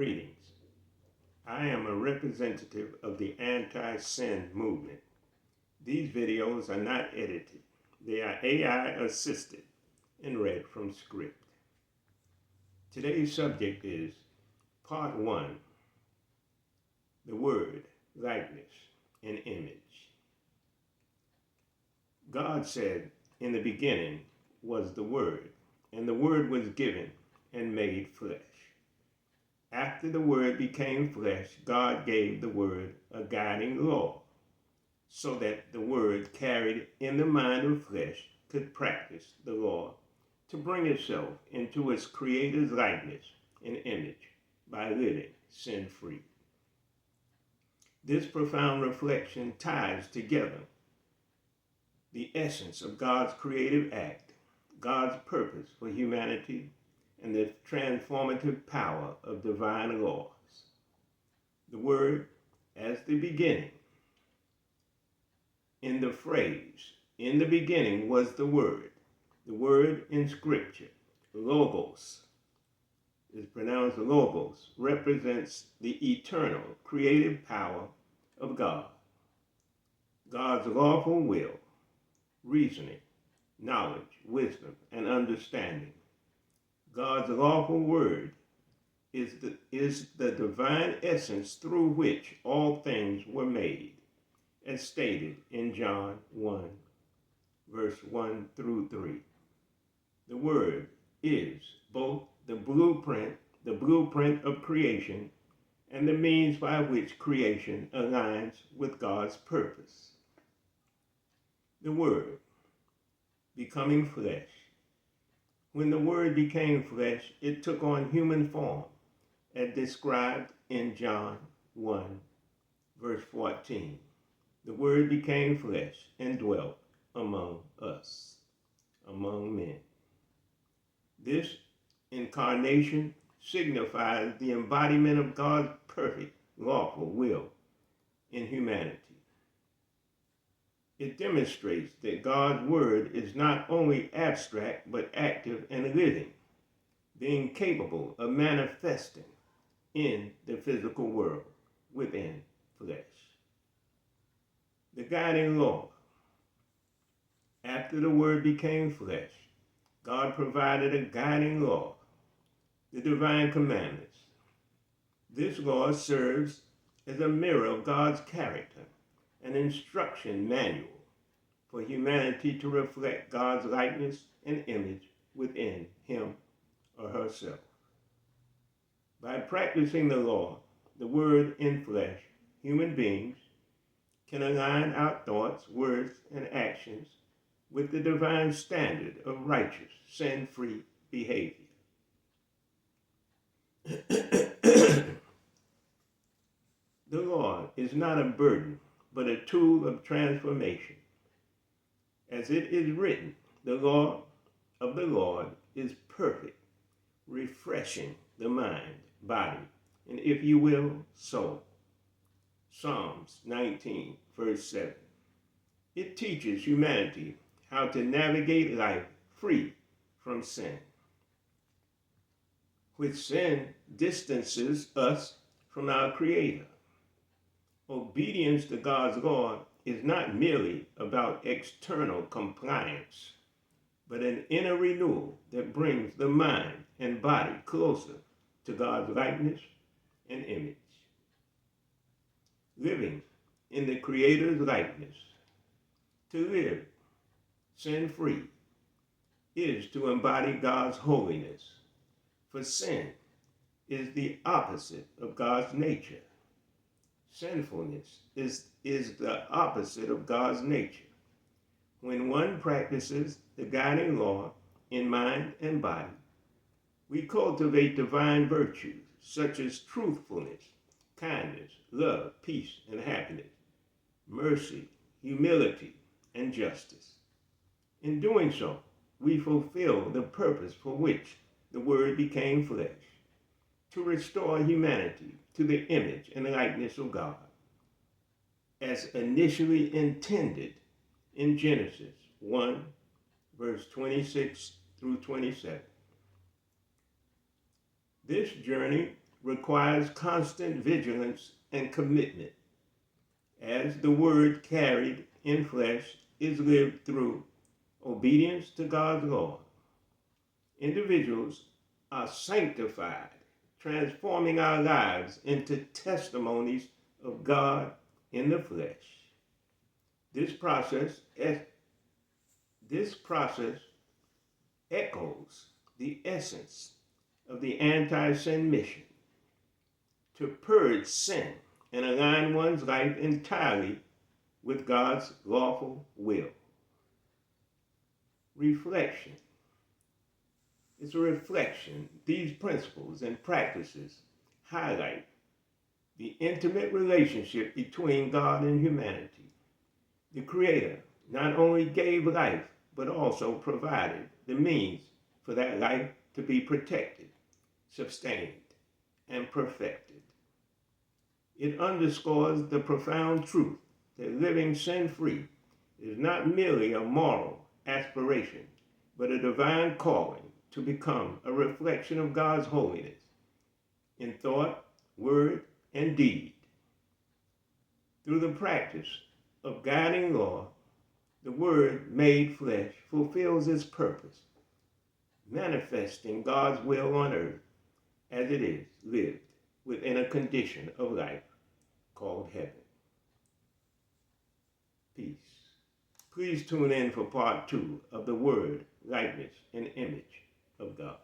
Greetings. I am a representative of the anti-sin movement. These videos are not edited. They are AI assisted and read from script. Today's subject is Part 1, the Word, Likeness, and Image. God said, "In the beginning was the Word, and the Word was given and made flesh." After the Word became flesh, God gave the Word a guiding law, so that the Word carried in the mind of flesh could practice the law to bring itself into its Creator's likeness and image by living sin-free. This profound reflection ties together the essence of God's creative act, God's purpose for humanity, and the transformative power of divine laws. The Word as the beginning. In the phrase, "in the beginning was the Word," the word in Scripture, logos, is pronounced logos, represents the eternal creative power of God. God's lawful will, reasoning, knowledge, wisdom, and understanding. God's lawful word is the divine essence through which all things were made, as stated in John 1, verse 1 through 3. The Word is both the blueprint of creation, and the means by which creation aligns with God's purpose. The Word becoming flesh. When the Word became flesh, it took on human form, as described in John 1, verse 14. The Word became flesh and dwelt among us, among men. This incarnation signifies the embodiment of God's perfect, lawful will in humanity. It demonstrates that God's Word is not only abstract, but active and living, being capable of manifesting in the physical world within flesh. The guiding law. After the Word became flesh, God provided a guiding law, the divine commandments. This law serves as a mirror of God's character, an instruction manual for humanity to reflect God's likeness and image within him or herself. By practicing the law, the Word in flesh, human beings can align our thoughts, words, and actions with the divine standard of righteous, sin-free behavior. The law is not a burden, but a tool of transformation. As it is written, the law of the Lord is perfect, refreshing the mind, body, and, if you will, soul. Psalms 19, verse 7. It teaches humanity how to navigate life free from sin. Which sin distances us from our Creator. Obedience to God's law is not merely about external compliance, but an inner renewal that brings the mind and body closer to God's likeness and image. Living in the Creator's likeness. To live sin-free is to embody God's holiness, for sin is the opposite of God's nature. Sinfulness is the opposite of God's nature. When one practices the guiding law in mind and body, we cultivate divine virtues such as truthfulness, kindness, love, peace, and happiness, mercy, humility, and justice. In doing so, we fulfill the purpose for which the Word became flesh, to restore humanity to the image and likeness of God, as initially intended in Genesis 1, verse 26 through 27. This journey requires constant vigilance and commitment, as the word carried in flesh is lived through obedience to God's law. Individuals are sanctified, transforming our lives into testimonies of God in the flesh. This process echoes the essence of the anti-sin mission: to purge sin and align one's life entirely with God's lawful will. Reflection. It's a reflection. These principles and practices highlight the intimate relationship between God and humanity. The Creator not only gave life, but also provided the means for that life to be protected, sustained, and perfected. It underscores the profound truth that living sin-free is not merely a moral aspiration, but a divine calling to become a reflection of God's holiness in thought, word, and deed. Through the practice of guiding law, the Word made flesh fulfills its purpose, manifesting God's will on earth as it is lived within a condition of life called heaven. Peace. Please tune in for part 2 of the Word, likeness, and image of God.